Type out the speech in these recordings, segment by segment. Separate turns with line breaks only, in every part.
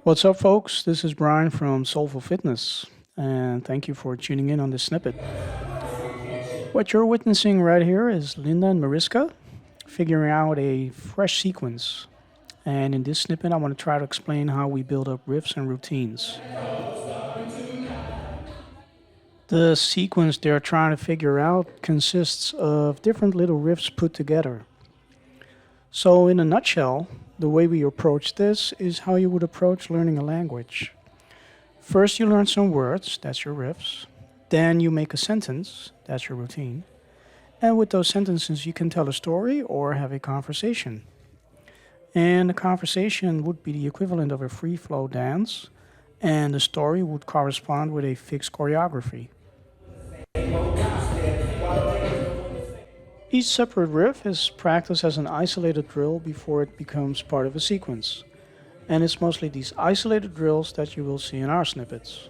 What's up, folks? This is Brian from Soulful Fitness, and thank you for tuning in on this snippet. What you're witnessing right here is Linda and Mariska figuring out a fresh sequence. And in this snippet, I want to try to explain how we build up riffs and routines. The sequence they're trying to figure out consists of different little riffs put together. So, in a nutshell, the way we approach this is how you would approach learning a language. First, you learn some words, that's your riffs. Then you make a sentence, that's your routine. And with those sentences, you can tell a story or have a conversation. And a conversation would be the equivalent of a free flow dance, and the story would correspond with a fixed choreography. Each separate riff is practiced as an isolated drill before it becomes part of a sequence. And it's mostly these isolated drills that you will see in our snippets.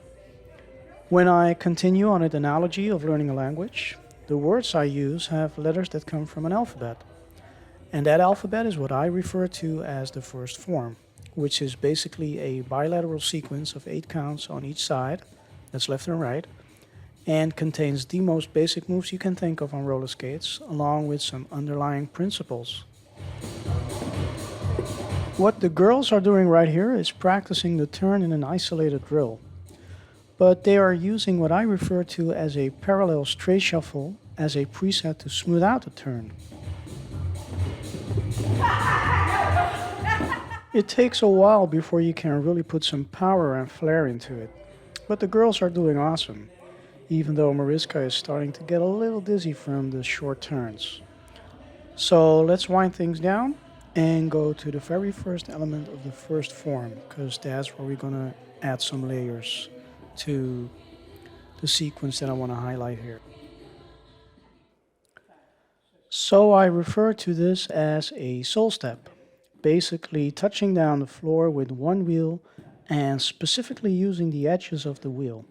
When I continue on an analogy of learning a language, the words I use have letters that come from an alphabet. And that alphabet is what I refer to as the first form, which is basically a bilateral sequence of 8 counts on each side, that's left and right, and contains the most basic moves you can think of on roller skates, along with some underlying principles. What the girls are doing right here is practicing the turn in an isolated drill. But they are using what I refer to as a parallel straight shuffle as a preset to smooth out the turn. It takes a while before you can really put some power and flair into it. But the girls are doing awesome, even though Mariska is starting to get a little dizzy from the short turns. So let's wind things down and go to the very first element of the first form, because that's where we're going to add some layers to the sequence that I want to highlight here. So I refer to this as a soul step, basically touching down the floor with one wheel and specifically using the edges of the wheel.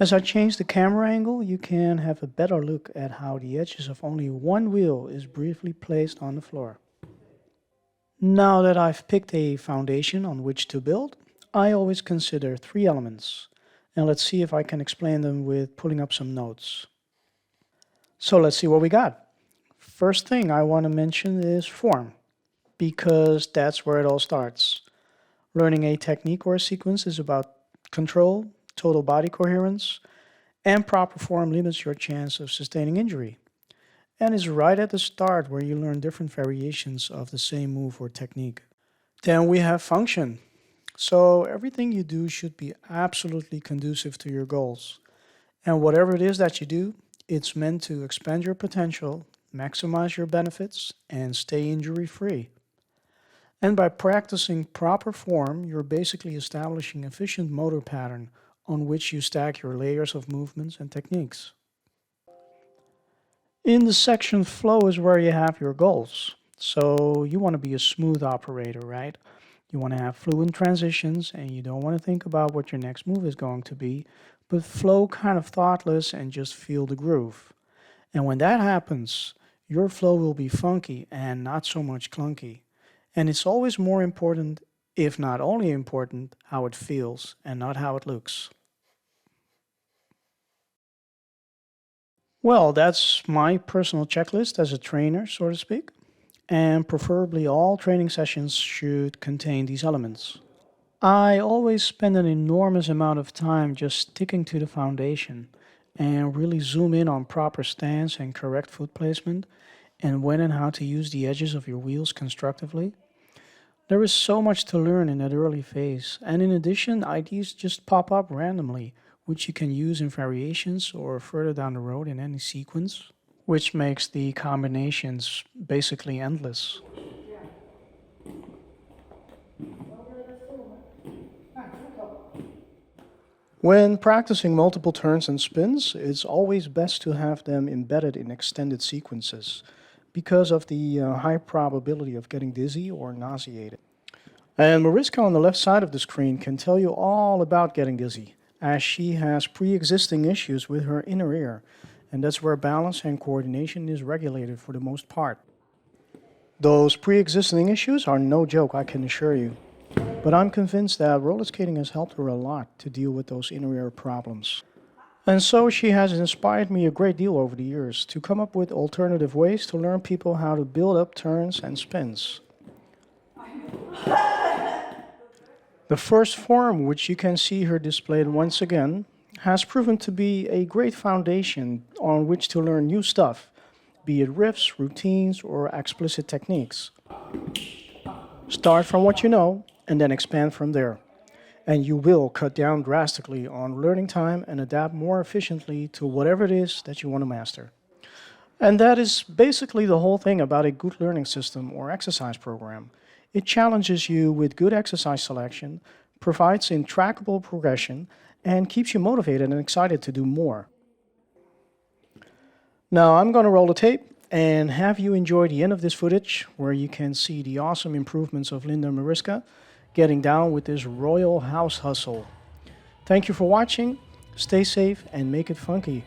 As I change the camera angle, you can have a better look at how the edges of only one wheel is briefly placed on the floor. Now that I've picked a foundation on which to build, I always consider 3 elements, and let's see if I can explain them with pulling up some notes. So let's see what we got. First thing I want to mention is form, because that's where it all starts. Learning a technique or a sequence is about control, total body coherence, and proper form limits your chance of sustaining injury. And is right at the start where you learn different variations of the same move or technique. Then we have function. So everything you do should be absolutely conducive to your goals. And whatever it is that you do, it's meant to expand your potential, maximize your benefits, and stay injury-free. And by practicing proper form, you're basically establishing an efficient motor pattern on which you stack your layers of movements and techniques. In the section flow is where you have your goals. So you want to be a smooth operator, right? You want to have fluent transitions, and you don't want to think about what your next move is going to be, but flow kind of thoughtless and just feel the groove. And when that happens, your flow will be funky and not so much clunky. And it's always more important, if not only important, how it feels and not how it looks. Well, that's my personal checklist as a trainer, so to speak. And preferably all training sessions should contain these elements. I always spend an enormous amount of time just sticking to the foundation and really zoom in on proper stance and correct foot placement and when and how to use the edges of your wheels constructively. There is so much to learn in that early phase, and in addition, ideas just pop up randomly, which you can use in variations or further down the road in any sequence, which makes the combinations basically endless. When practicing multiple turns and spins, it's always best to have them embedded in extended sequences because of the high probability of getting dizzy or nauseated. And Mariska on the left side of the screen can tell you all about getting dizzy, as she has pre-existing issues with her inner ear, and that's where balance and coordination is regulated for the most part. Those pre-existing issues are no joke, I can assure you. But I'm convinced that roller skating has helped her a lot to deal with those inner ear problems. And so she has inspired me a great deal over the years to come up with alternative ways to learn people how to build up turns and spins. The first form, which you can see here displayed once again, has proven to be a great foundation on which to learn new stuff, be it riffs, routines, or explicit techniques. Start from what you know and then expand from there. And you will cut down drastically on learning time and adapt more efficiently to whatever it is that you want to master. And that is basically the whole thing about a good learning system or exercise program. It challenges you with good exercise selection, provides intractable progression, and keeps you motivated and excited to do more. Now I'm going to roll the tape and have you enjoy the end of this footage where you can see the awesome improvements of Linda Mariska getting down with this royal house hustle. Thank you for watching, stay safe and make it funky.